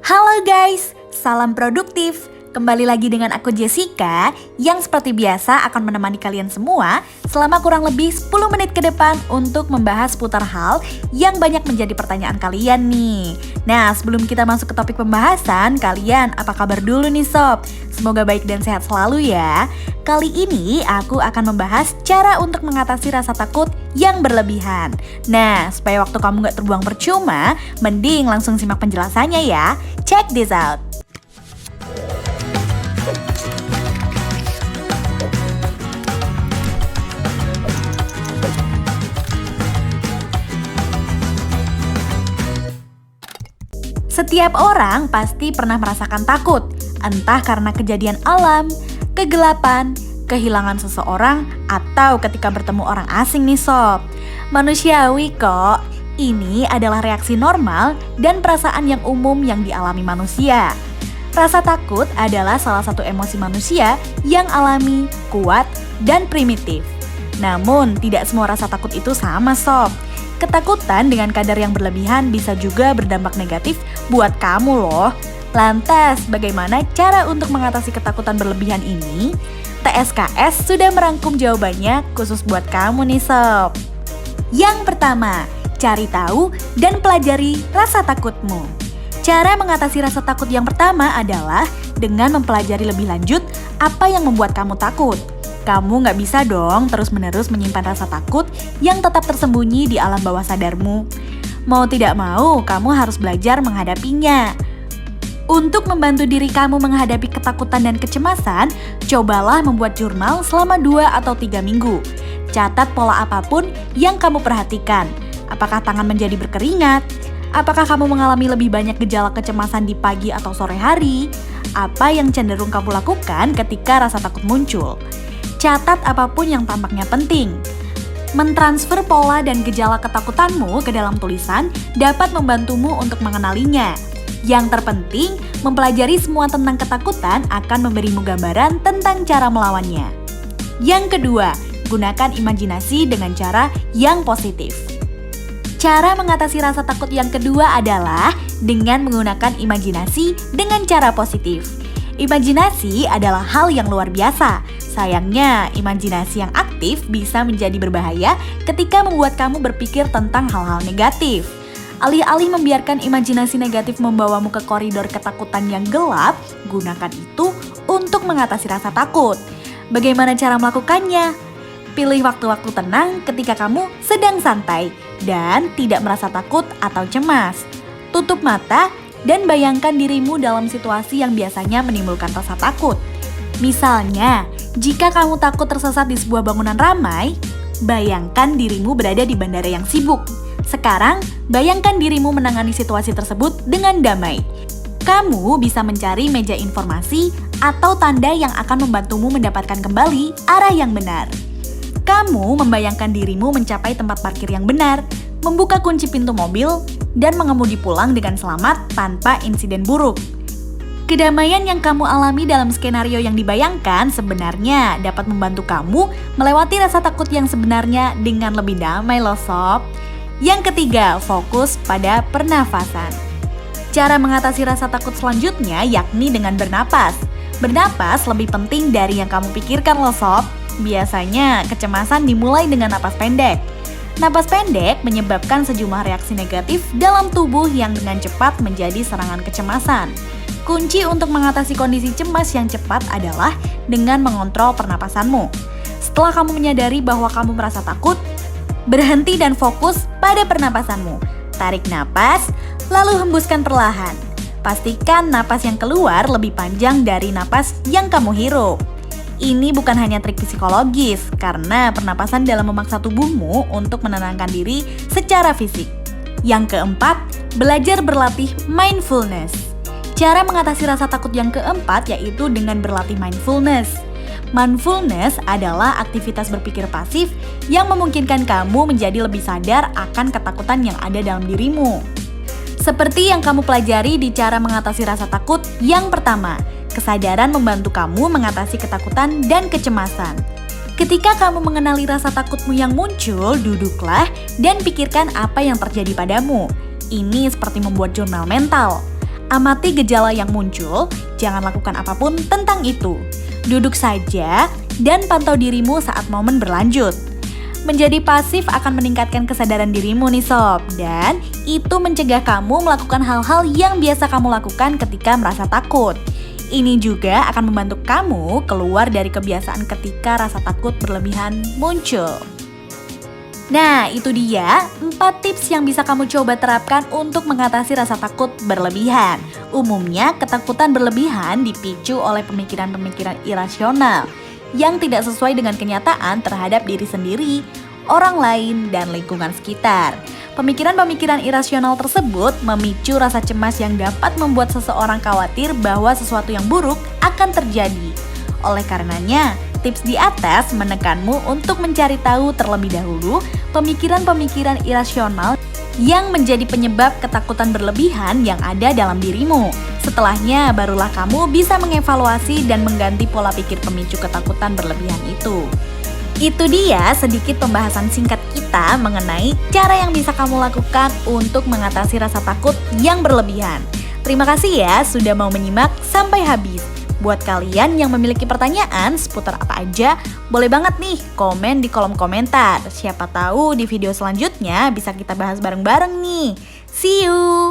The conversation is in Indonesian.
Halo guys, salam produktif. Kembali lagi dengan aku Jessica yang seperti biasa akan menemani kalian semua selama kurang lebih 10 menit ke depan untuk membahas seputar hal yang banyak menjadi pertanyaan kalian nih. Nah, sebelum kita masuk ke topik pembahasan, kalian apa kabar dulu nih sob? Semoga baik dan sehat selalu ya. Kali ini aku akan membahas cara untuk mengatasi rasa takut yang berlebihan. Nah, supaya waktu kamu gak terbuang percuma, mending langsung simak penjelasannya ya. Check this out. Setiap orang pasti pernah merasakan takut, entah karena kejadian alam, kegelapan, kehilangan seseorang, atau ketika bertemu orang asing nih sob. Manusiawi kok, ini adalah reaksi normal dan perasaan yang umum yang dialami manusia. Rasa takut adalah salah satu emosi manusia yang alami, kuat, dan primitif. Namun, tidak semua rasa takut itu sama sob. Ketakutan dengan kadar yang berlebihan bisa juga berdampak negatif buat kamu loh. Lantas, bagaimana cara untuk mengatasi ketakutan berlebihan ini? TSKS sudah merangkum jawabannya khusus buat kamu nih sob. Yang pertama, cari tahu dan pelajari rasa takutmu. Cara mengatasi rasa takut yang pertama adalah dengan mempelajari lebih lanjut apa yang membuat kamu takut. Kamu nggak bisa dong terus-menerus menyimpan rasa takut yang tetap tersembunyi di alam bawah sadarmu. Mau tidak mau, kamu harus belajar menghadapinya. Untuk membantu diri kamu menghadapi ketakutan dan kecemasan, cobalah membuat jurnal selama 2 atau 3 minggu. Catat pola apapun yang kamu perhatikan. Apakah tangan menjadi berkeringat? Apakah kamu mengalami lebih banyak gejala kecemasan di pagi atau sore hari? Apa yang cenderung kamu lakukan ketika rasa takut muncul? Catat apapun yang tampaknya penting. Mentransfer pola dan gejala ketakutanmu ke dalam tulisan dapat membantumu untuk mengenalinya. Yang terpenting, mempelajari semua tentang ketakutan akan memberimu gambaran tentang cara melawannya. Yang kedua, gunakan imajinasi dengan cara yang positif. Cara mengatasi rasa takut yang kedua adalah dengan menggunakan imajinasi dengan cara positif. Imajinasi adalah hal yang luar biasa. Sayangnya, imajinasi yang aktif bisa menjadi berbahaya ketika membuat kamu berpikir tentang hal-hal negatif. Alih-alih membiarkan imajinasi negatif membawamu ke koridor ketakutan yang gelap, gunakan itu untuk mengatasi rasa takut. Bagaimana cara melakukannya? Pilih waktu-waktu tenang ketika kamu sedang santai dan tidak merasa takut atau cemas. Tutup mata dan bayangkan dirimu dalam situasi yang biasanya menimbulkan rasa takut. Misalnya, jika kamu takut tersesat di sebuah bangunan ramai, bayangkan dirimu berada di bandara yang sibuk. Sekarang, bayangkan dirimu menangani situasi tersebut dengan damai. Kamu bisa mencari meja informasi atau tanda yang akan membantumu mendapatkan kembali arah yang benar. Kamu membayangkan dirimu mencapai tempat parkir yang benar, membuka kunci pintu mobil, dan mengemudi pulang dengan selamat tanpa insiden buruk. Kedamaian yang kamu alami dalam skenario yang dibayangkan sebenarnya dapat membantu kamu melewati rasa takut yang sebenarnya dengan lebih damai loh sob. Yang ketiga, fokus pada pernafasan. Cara mengatasi rasa takut selanjutnya yakni dengan bernapas. Bernapas lebih penting dari yang kamu pikirkan loh sob. Biasanya kecemasan dimulai dengan napas pendek. Napas pendek menyebabkan sejumlah reaksi negatif dalam tubuh yang dengan cepat menjadi serangan kecemasan. Kunci untuk mengatasi kondisi cemas yang cepat adalah dengan mengontrol pernapasanmu. Setelah kamu menyadari bahwa kamu merasa takut, berhenti dan fokus pada pernapasanmu. Tarik napas, lalu hembuskan perlahan. Pastikan napas yang keluar lebih panjang dari napas yang kamu hirup. Ini bukan hanya trik psikologis, karena pernapasan dalam memaksa tubuhmu untuk menenangkan diri secara fisik. Yang keempat, belajar berlatih mindfulness. Cara mengatasi rasa takut yang keempat yaitu dengan berlatih mindfulness. Mindfulness adalah aktivitas berpikir pasif yang memungkinkan kamu menjadi lebih sadar akan ketakutan yang ada dalam dirimu. Seperti yang kamu pelajari di cara mengatasi rasa takut yang pertama, kesadaran membantu kamu mengatasi ketakutan dan kecemasan. Ketika kamu mengenali rasa takutmu yang muncul, duduklah dan pikirkan apa yang terjadi padamu. Ini seperti membuat jurnal mental. Amati gejala yang muncul, jangan lakukan apapun tentang itu. Duduk saja dan pantau dirimu saat momen berlanjut. Menjadi pasif akan meningkatkan kesadaran dirimu nih sob, dan itu mencegah kamu melakukan hal-hal yang biasa kamu lakukan ketika merasa takut. Ini juga akan membantu kamu keluar dari kebiasaan ketika rasa takut berlebihan muncul. Nah, itu dia 4 tips yang bisa kamu coba terapkan untuk mengatasi rasa takut berlebihan. Umumnya, ketakutan berlebihan dipicu oleh pemikiran-pemikiran irasional yang tidak sesuai dengan kenyataan terhadap diri sendiri, orang lain, dan lingkungan sekitar. Pemikiran-pemikiran irasional tersebut memicu rasa cemas yang dapat membuat seseorang khawatir bahwa sesuatu yang buruk akan terjadi. Oleh karenanya, tips di atas menekanmu untuk mencari tahu terlebih dahulu pemikiran-pemikiran irasional yang menjadi penyebab ketakutan berlebihan yang ada dalam dirimu. Setelahnya, barulah kamu bisa mengevaluasi dan mengganti pola pikir pemicu ketakutan berlebihan itu. Itu dia sedikit pembahasan singkat kita mengenai cara yang bisa kamu lakukan untuk mengatasi rasa takut yang berlebihan. Terima kasih ya sudah mau menyimak sampai habis. Buat kalian yang memiliki pertanyaan seputar apa aja, boleh banget nih komen di kolom komentar. Siapa tahu di video selanjutnya bisa kita bahas bareng-bareng nih. See you!